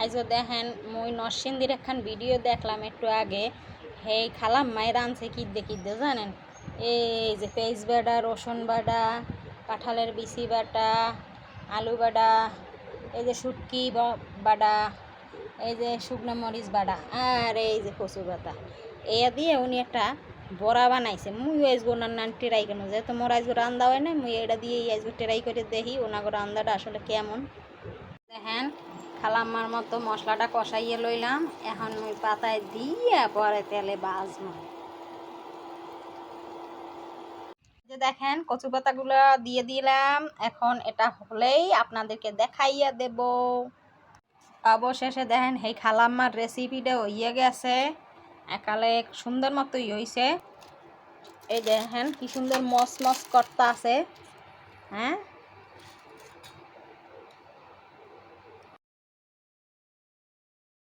আজ দেখেন মুই নরসিংদীর একখান ভিডিও দেখলাম একটু আগে। হেই খালাম মায়ের আনছে কিদ্দে জানেন, এই যে পেঁয়াজ বাটা, রসুন বাটা, কাঁঠালের বিচি বাটা, আলু বাটা, এই যে শুটকি বাটা, এই যে শুকনো মরিচ বাটা, আর এই যে কচু বাটা, এ দিয়ে উনি একটা বড়া বানাইছে। মুই আইসগো নান টেরাই কেন, যেহেতু মোর আইসগো রান্দা হয় না, মুই এটা দিয়ে আইসগো টেরাই করে দেখি ওনাগো রান্দাটা আসলে কেমন। দেখেন খালাম্মার মতো মশলাটা কষাইয়ে লইলাম, এখন মুই পাতায় দিয়ে পরে তেলে ভাজবো। যে দেখেন কচু পাতাগুলো দিয়ে দিলাম, এখন এটা হলেই আপনাদেরকে দেখাইয়া দেব। অবশেষে দেখেন এই খালাম্মার রেসিপিটা হইয়া গেছে, একালে সুন্দর মতোই হইছে। এই দেখেন কি সুন্দর মস মস করতে আছে, হ্যাঁ।